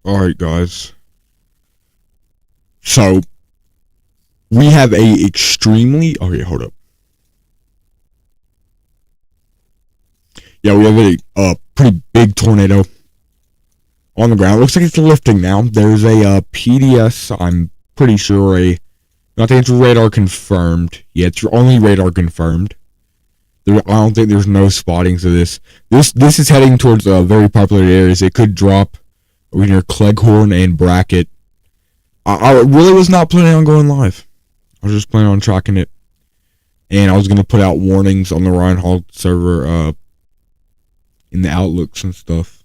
Alright, guys. So, we have a extremely... Okay, hold up. Yeah, we have a pretty big tornado on the ground. It looks like it's lifting now. There's a PDS, I'm pretty sure I think it's radar confirmed. Yeah, it's only radar confirmed. I don't think there's no spottings of this. This is heading towards very popular areas. It could drop over near Cleghorn and Brackett. I really was not planning on going live. I was just planning on tracking it. And I was going to put out warnings on the Reinhold server in the outlooks and stuff.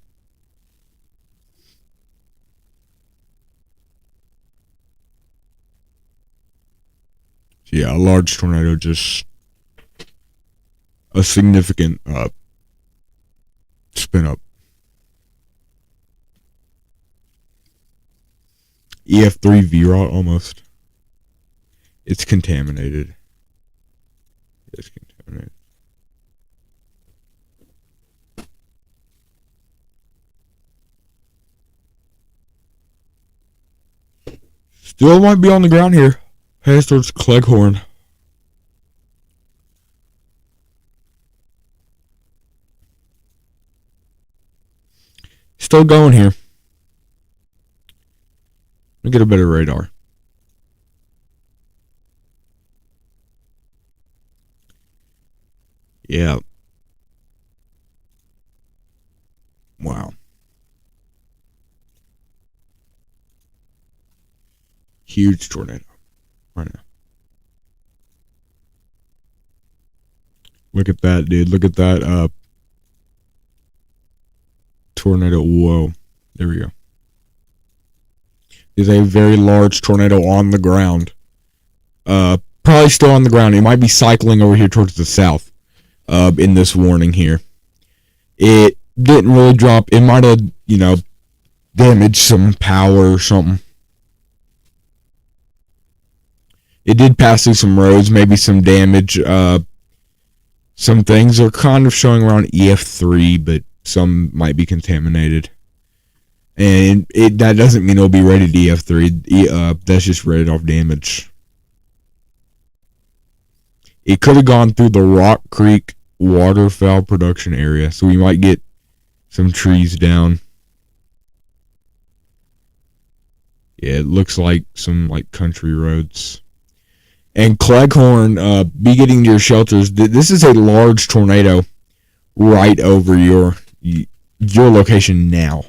So yeah, a large tornado, just a significant spin up. EF3 VROT almost. It's contaminated. It's contaminated. Still might be on the ground here. Headed towards Cleghorn. Still going here. Let me get a better radar. Yeah. Wow. Huge tornado right now. Look at that, dude. Look at that tornado. Whoa. There we go. There's a very large tornado on the ground. Probably still on the ground. It might be cycling over here towards the south. In this warning here. It didn't really drop. It might have, damaged some power or something. It did pass through some roads, maybe some damage. Some things are kind of showing around EF3, but some might be contaminated. And that doesn't mean it'll be rated EF3. That's just rated off damage. It could have gone through the Rock Creek waterfowl production area, so we might get some trees down. Yeah, it looks like some country roads. And Cleghorn, be getting to your shelters. This is a large tornado right over your location now.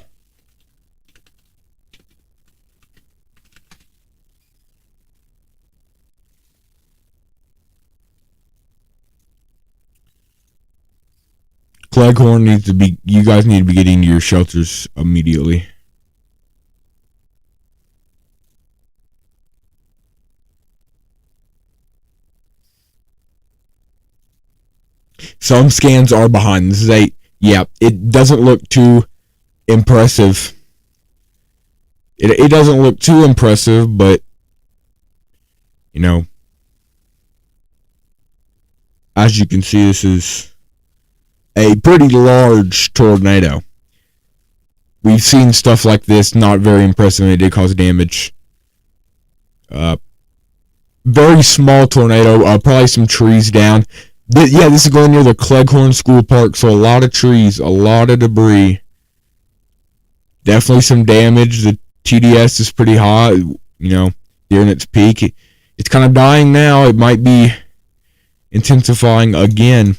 Cleghorn needs to be. You guys need to be getting to your shelters immediately. Some scans are behind. This is it doesn't look too impressive. It doesn't look too impressive, but as you can see, this is a pretty large tornado. We've seen stuff like this, not very impressive, and it did cause damage. Very small tornado, probably some trees down. This is going near the Cleghorn School Park, so a lot of trees, a lot of debris. Definitely some damage. The TDS is pretty hot, during its peak. It's kind of dying now. It might be intensifying again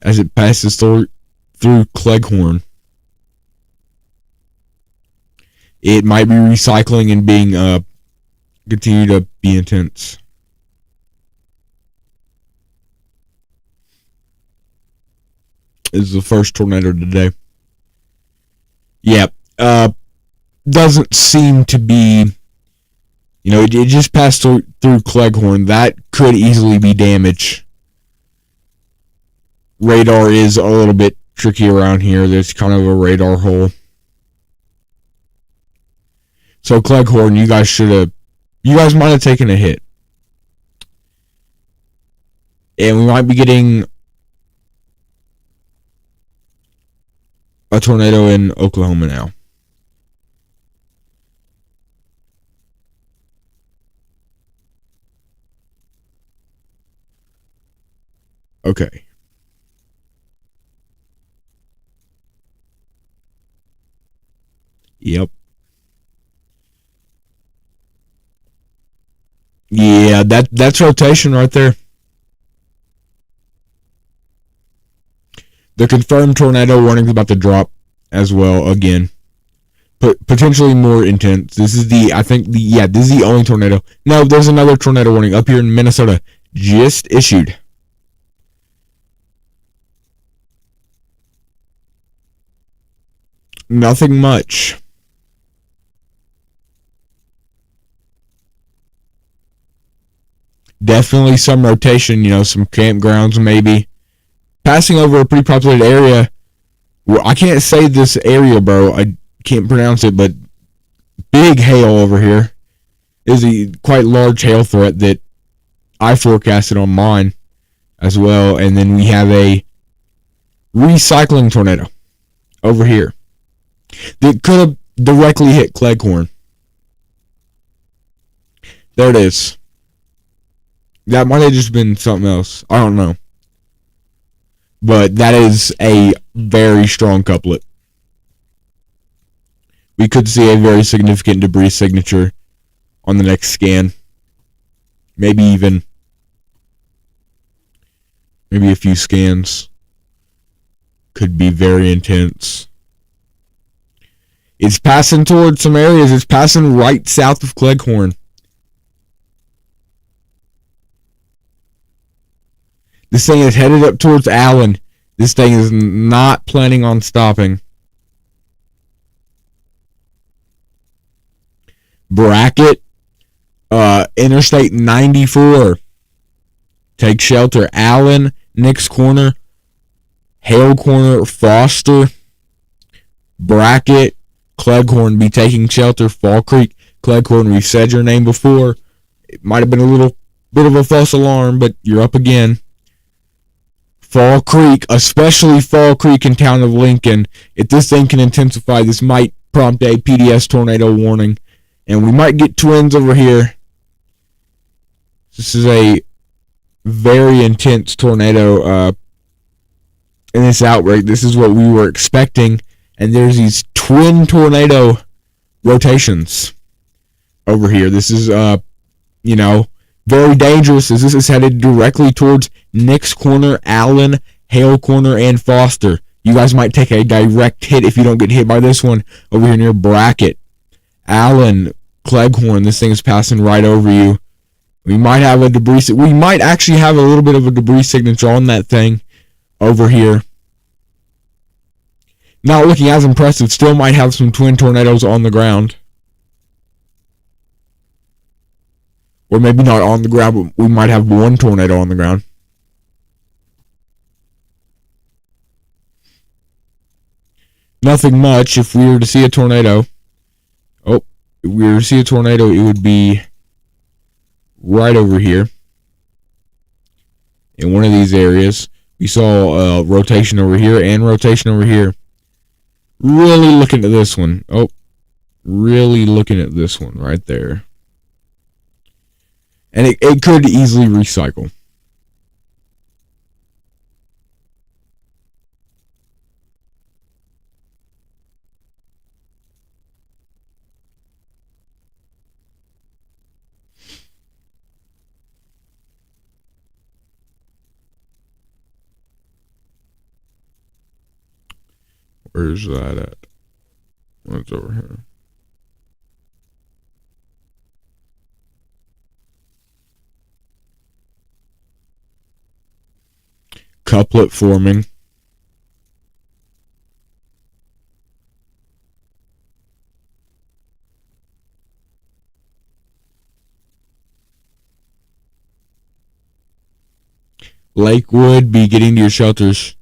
as it passes through Cleghorn. It might be recycling and being continue to be intense. This is the first tornado today. Yeah, doesn't seem to be, it just passed through Cleghorn. That could easily be damage. Radar is a little bit tricky around here. There's kind of a radar hole. So Cleghorn, you guys might have taken a hit. And we might be getting a tornado in Oklahoma now. Okay. Yep. Yeah, that's rotation right there. The confirmed tornado warning is about to drop as well again. Potentially more intense. This is the, I think, this is the only tornado. No, there's another tornado warning up here in Minnesota. Just issued. Nothing much. Definitely some rotation, some campgrounds maybe. Passing over a pretty populated area. Well, I can't say this area, bro. I can't pronounce it, but big hail over here. Is a quite large hail threat that I forecasted on mine as well. And then we have a recycling tornado over here that could have directly hit Cleghorn. There it is. That might have just been something else. I don't know. But that is a very strong couplet. We could see a very significant debris signature on the next scan. Maybe a few scans. Could be very intense. It's passing towards some areas. It's passing right south of Cleghorn. This thing is headed up towards Allen. This thing is not planning on stopping. Brackett, Interstate 94. Take shelter. Allen, Nix Corner, Hale Corner, Foster, Brackett, Cleghorn be taking shelter. Fall Creek, Cleghorn, we said your name before. It might have been a little bit of a false alarm, but you're up again. Fall Creek, especially Fall Creek and town of Lincoln. If this thing can intensify, this might prompt a PDS tornado warning. And we might get twins over here. This is a very intense tornado in this outbreak. This is what we were expecting. And there's these twin tornado rotations over here. This is, very dangerous as this is headed directly towards Nix Corner, Allen, Hale Corner, and Foster. You guys might take a direct hit if you don't get hit by this one over here near Brackett. Allen, Cleghorn, this thing is passing right over you. We might have a debris. We might actually have a little bit of a debris signature on that thing over here. Not looking as impressive. Still might have some twin tornadoes on the ground. Or maybe not on the ground, but we might have one tornado on the ground. Nothing much. If we were to see a tornado, if we were to see a tornado, it would be right over here in one of these areas. We saw rotation over here and rotation over here. Really looking at this one. Really looking at this one right there. And it could easily recycle. Where's that at? What's over here? Couplet forming. Lakewood, be getting to your shelters.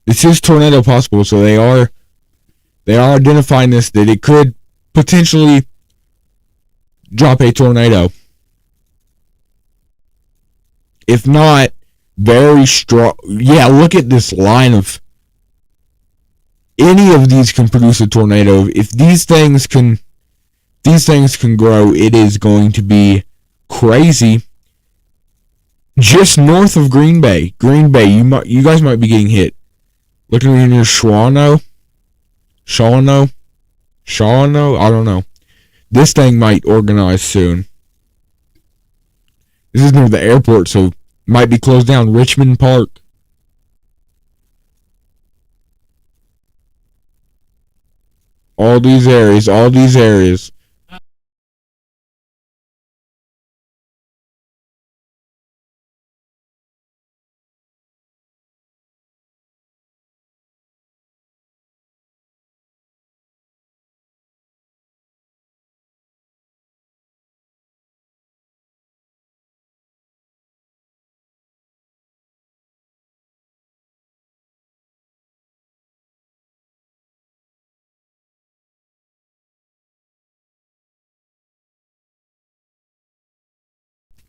This is tornado possible, so they are identifying this, that it could potentially drop a tornado. If not, very strong. Yeah, look at this line of. Any of these can produce a tornado. If these things can grow, it is going to be crazy. just north of Green Bay. Green Bay, you guys might be getting hit. Looking near Shawano, I don't know. This thing might organize soon. This is near the airport, so it might be closed down. Richmond Park. All these areas.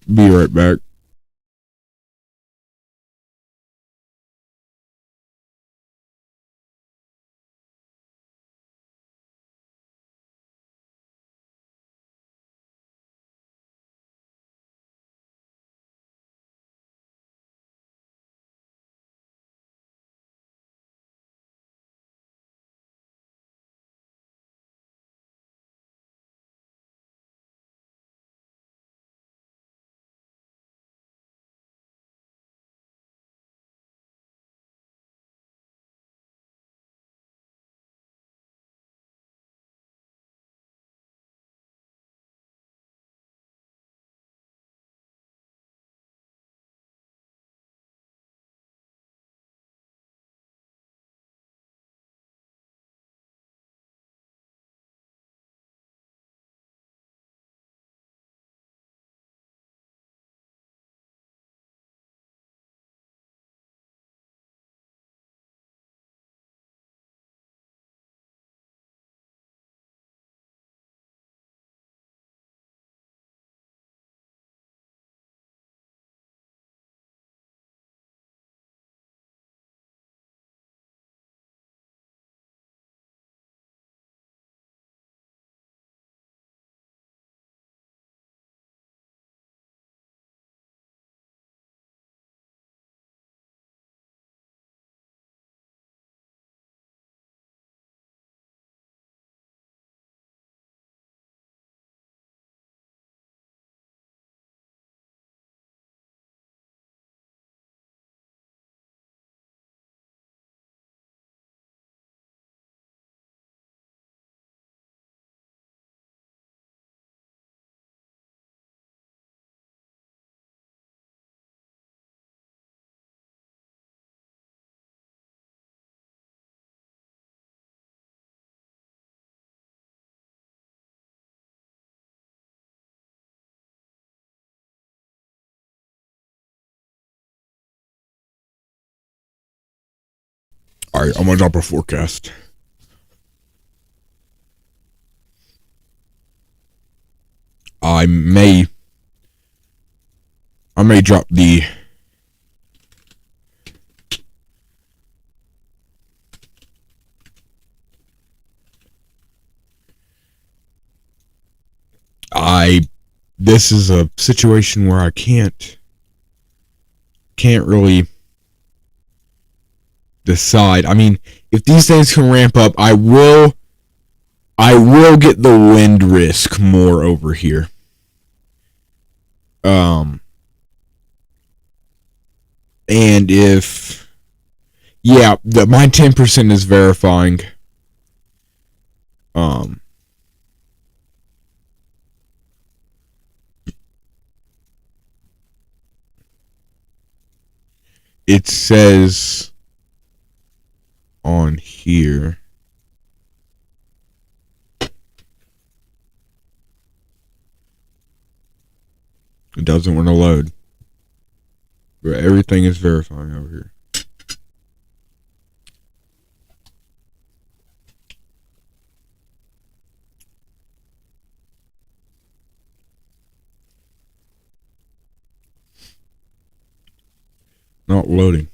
Be right back. Alright, I'm gonna drop a forecast. I may drop the this is a situation where I can't really decide. I mean, if these things can ramp up, I will get the wind risk more over here. And if my 10% is verifying. It says on here it doesn't want to load, but everything is verifying over here. Not loading.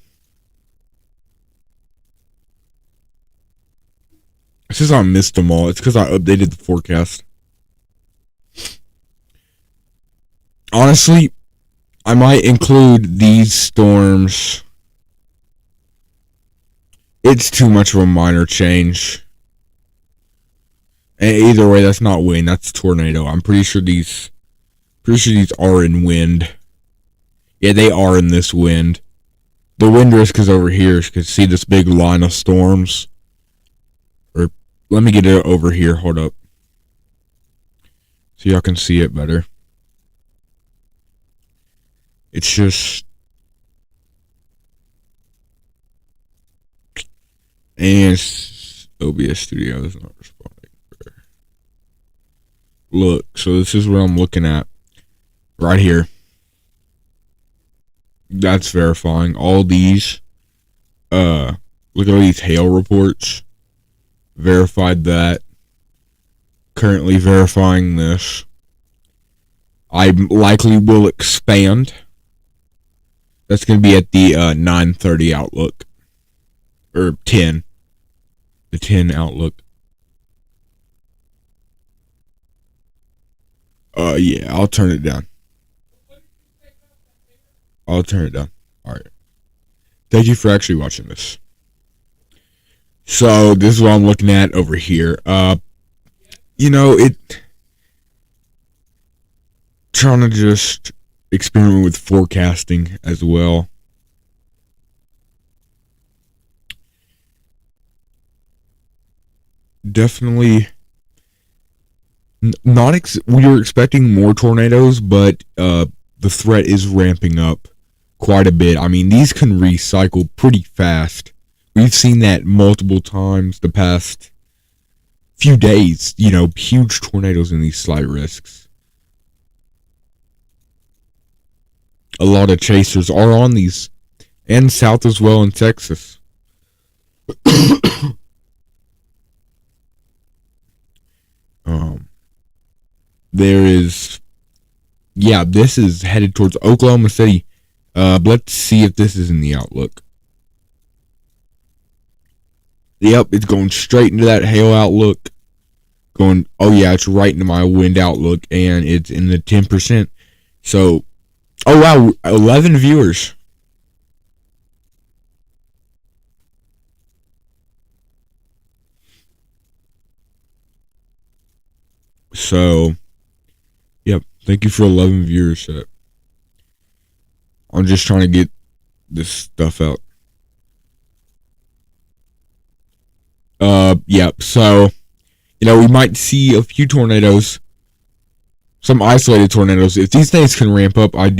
It's just I missed them all. It's because I updated the forecast. Honestly, I might include these storms. It's too much of a minor change. And either way, that's not wind, that's tornado. I'm pretty sure these are in wind. Yeah, they are in this wind. The wind risk is over here. You can see this big line of storms. Or let me get it over here. Hold up. So y'all can see it better. It's just... And OBS Studio is not responding. Look, so this is what I'm looking at. Right here. That's verifying. All these. Look at all these hail reports. Verified that. Currently verifying this. I likely will expand. That's going to be at the 9:30 outlook. Or 10. The 10 outlook. Yeah, I'll turn it down. I'll turn it down. Alright. Thank you for actually watching this. So, this is what I'm looking at over here. Trying to just experiment with forecasting as well. Definitely we were expecting more tornadoes, but the threat is ramping up quite a bit. I mean, these can recycle pretty fast. We've seen that multiple times the past few days. Huge tornadoes in these slight risks. A lot of chasers are on these, and south as well in Texas. There is, this is headed towards Oklahoma City. Let's see if this is in the outlook. Yep, it's going straight into that hail outlook. It's right into my wind outlook, and it's in the 10%. So, oh wow, 11 viewers. So, yep, thank you for 11 viewers. I'm just trying to get this stuff out. So, we might see a few tornadoes, some isolated tornadoes. If these things can ramp up, I'm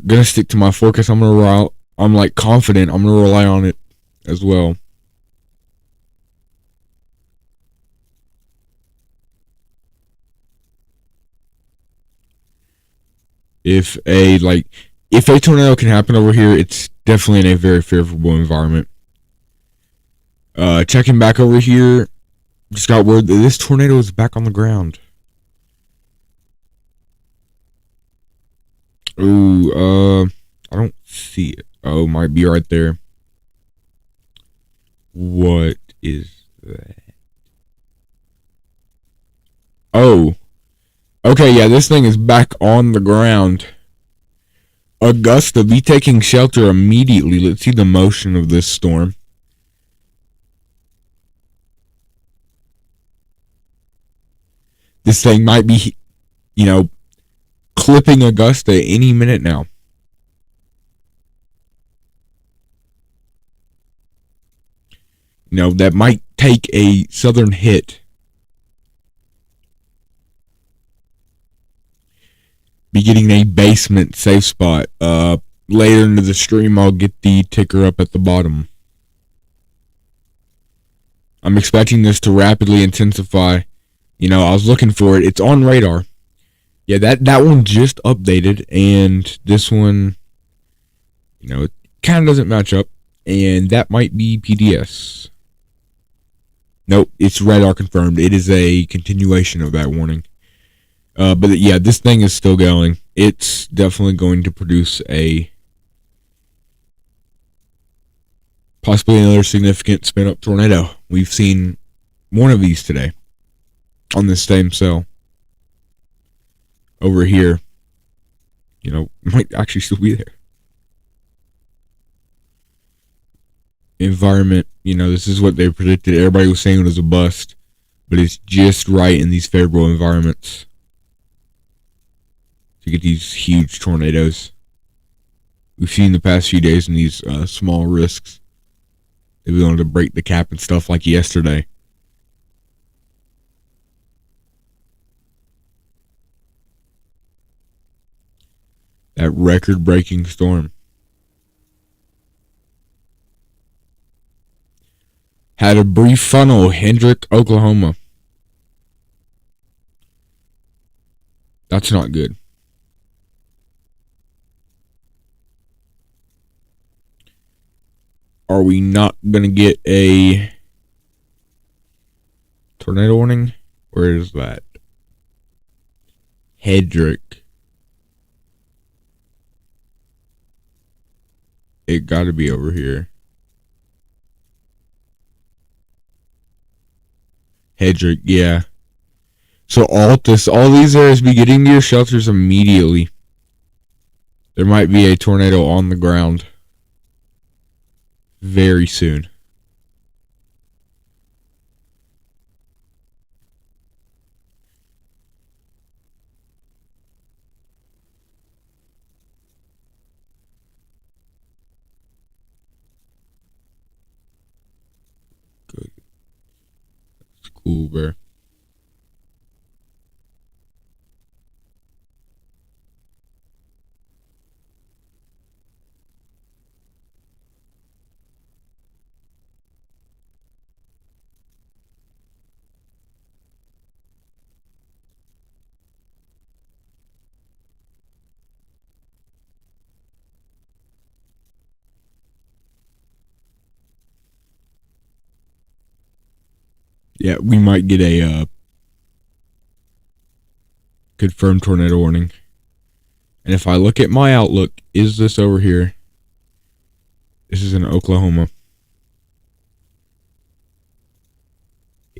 gonna stick to my forecast. I'm confident. I'm gonna rely on it as well. If a tornado can happen over here, it's definitely in a very favorable environment. Checking back over here, just got word that this tornado is back on the ground. Ooh, I don't see it. Oh, might be right there. What is that? Oh. Okay, yeah, this thing is back on the ground. Augusta, be taking shelter immediately. Let's see the motion of this storm. This thing might be, clipping Augusta any minute now. That might take a southern hit. Be getting a basement safe spot. Later into the stream, I'll get the ticker up at the bottom. I'm expecting this to rapidly intensify. I was looking for it. It's on radar. Yeah, that one just updated, and this one, it kind of doesn't match up, and that might be PDS. Nope, it's radar confirmed. It is a continuation of that warning. But yeah, this thing is still going. It's definitely going to produce possibly another significant spin-up tornado. We've seen one of these today on this same cell over here. Might actually still be there. Environment, this is what they predicted. Everybody was saying it was a bust, but it's just right in these favorable environments to get these huge tornadoes. We've seen the past few days in these small risks. They've been able to break the cap and stuff like yesterday. That record-breaking storm had a brief funnel, Hendrick, Oklahoma. That's not good. Are we not going to get a tornado warning? Where is that? Hendrick. It got to be over here. Hedrick, yeah. So all these areas be getting to your shelters immediately. There might be a tornado on the ground very soon. Good. It's cool, bro. Yeah, we might get a confirmed tornado warning. And if I look at my outlook, is this over here? This is in Oklahoma.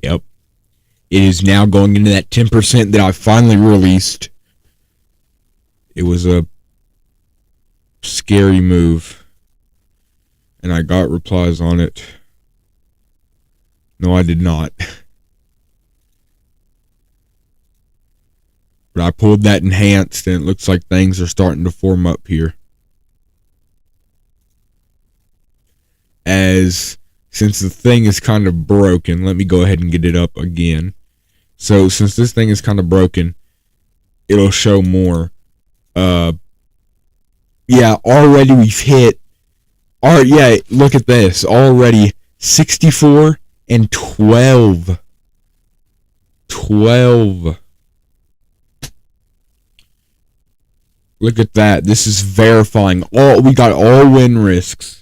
Yep. It is now going into that 10% that I finally released. It was a scary move. And I got replies on it. No, I did not. But I pulled that enhanced, and it looks like things are starting to form up here. Since the thing is kind of broken, let me go ahead and get it up again. So since this thing is kind of broken, it'll show more. Yeah, already we've hit. Yeah, look at this. Already 64 and 12. 12. Look at that. This is verifying. We got all wind risks.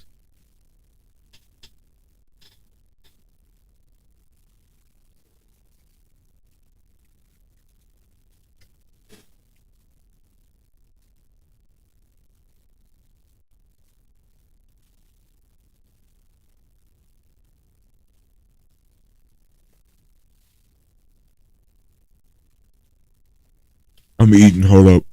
I'm eating. Hold up.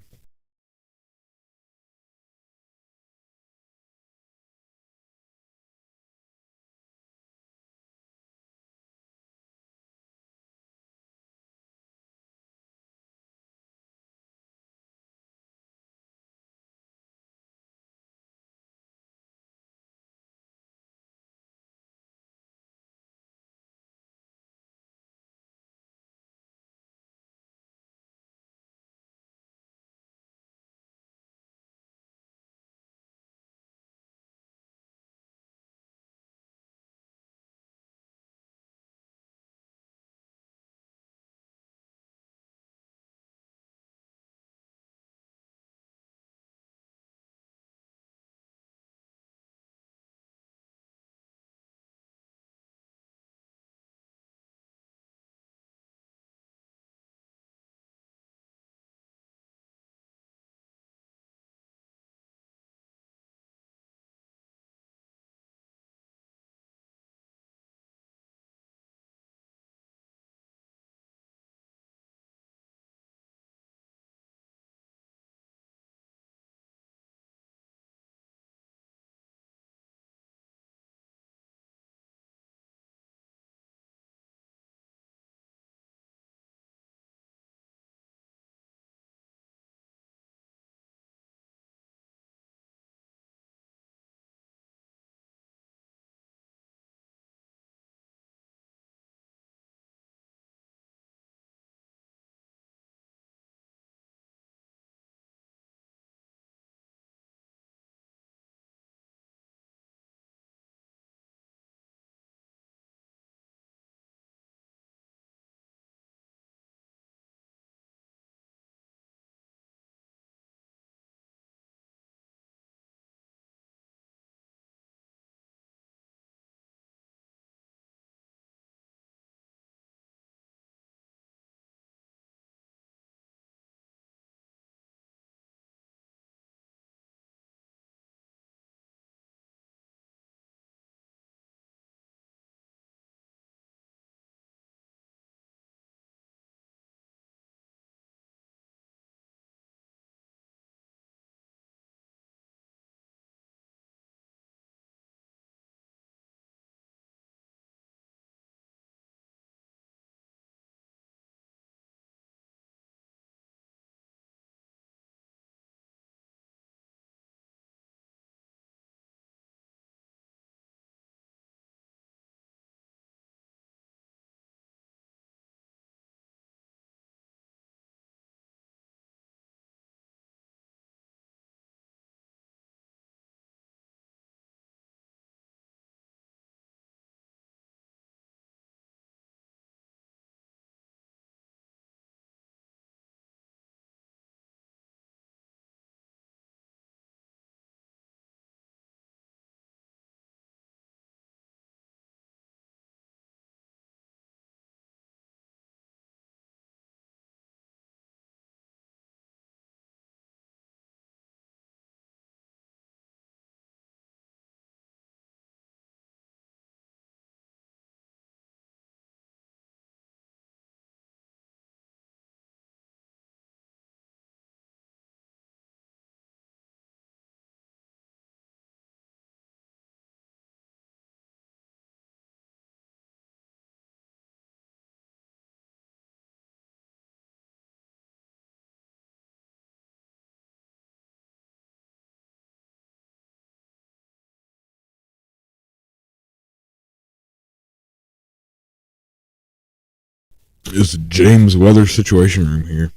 It's James Weather Situation Room here.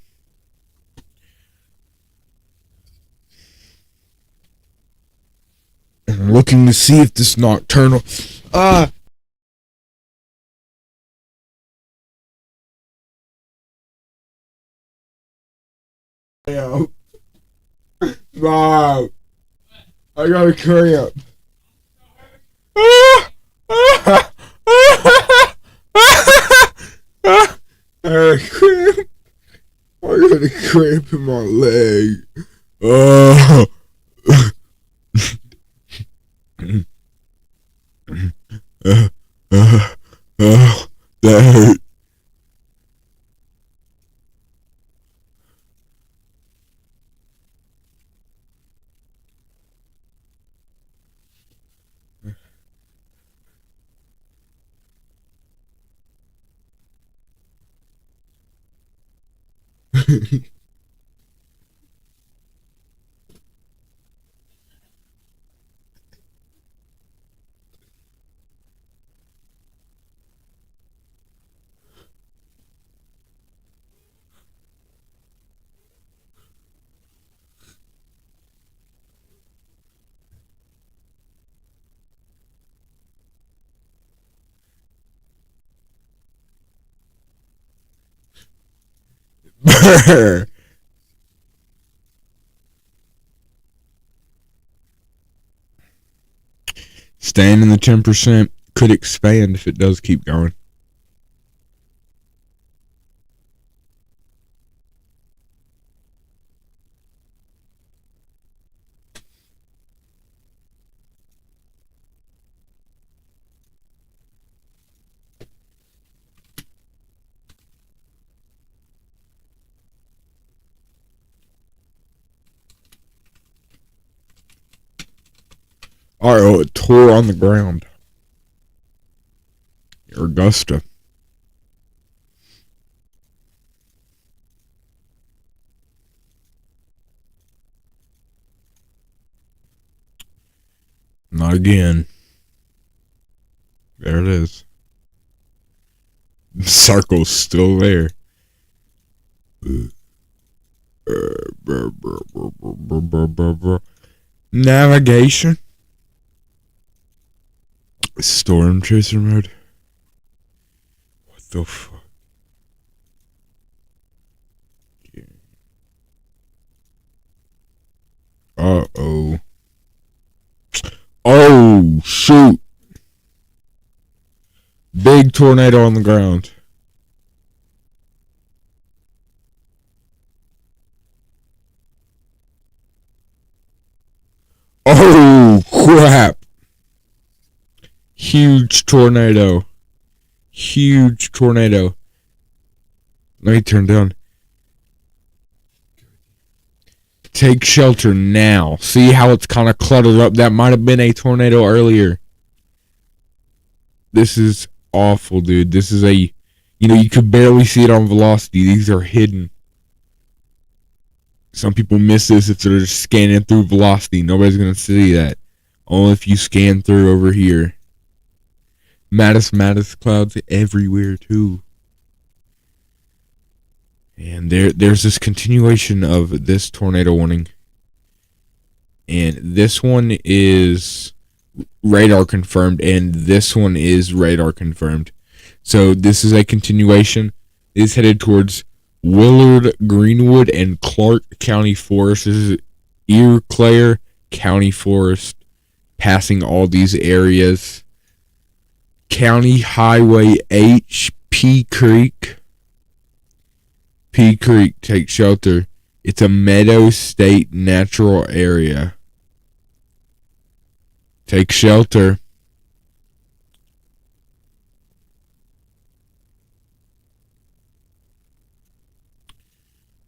I'm looking to see if this nocturnal. Mom, I got a cramp. I got a cramp in my leg. Oh. That hurt. Staying in the 10% could expand if it does keep going. Alright, oh, it tore on the ground. Augusta. Not again. There it is. The circle's still there. Navigation. Storm chaser mode. What the fuck? Uh-oh. Oh, shoot. Big tornado on the ground. Oh, crap. Huge tornado. Huge tornado. Let me turn down. Take shelter now. See how it's kind of cluttered up? That might have been a tornado earlier. This is awful, dude. This is a... You know, you could barely see it on velocity. These are hidden. Some people miss this if they're just scanning through velocity. Nobody's going to see that. Only if you scan through over here. Mattis clouds everywhere, too. And there's this continuation of this tornado warning. And this one is radar confirmed, and this one is radar confirmed. So this is a continuation. It's headed towards Willard, Greenwood, and Clark County Forest. This is Eau Claire County Forest, passing all these areas. County Highway H, P Creek. P Creek, take shelter. It's a Meadow State natural area. Take shelter.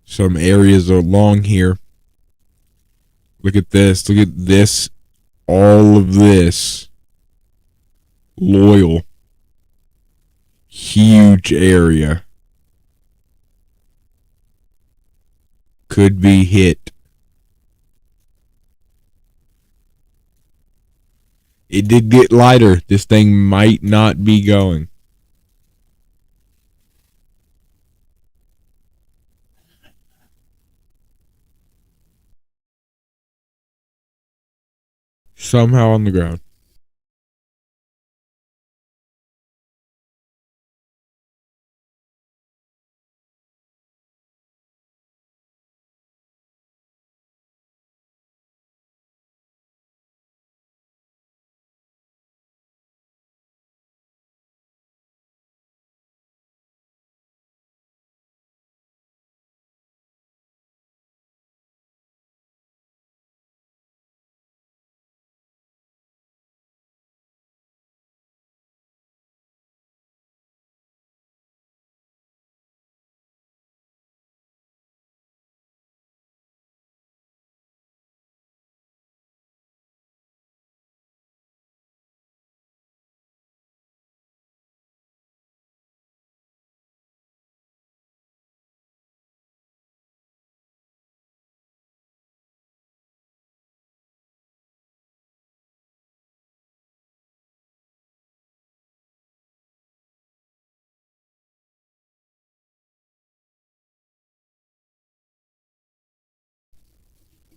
Some areas along here. Look at this. Look at this. All of this. Loyal. Huge area. Could be hit. It did get lighter. This thing might not be going. somehow on the ground.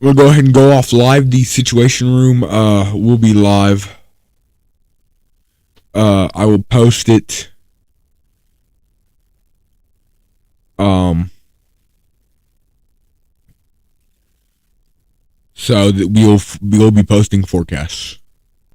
We'll go ahead and go off live. The Situation Room will be live. I will post it. So that we'll be posting forecasts.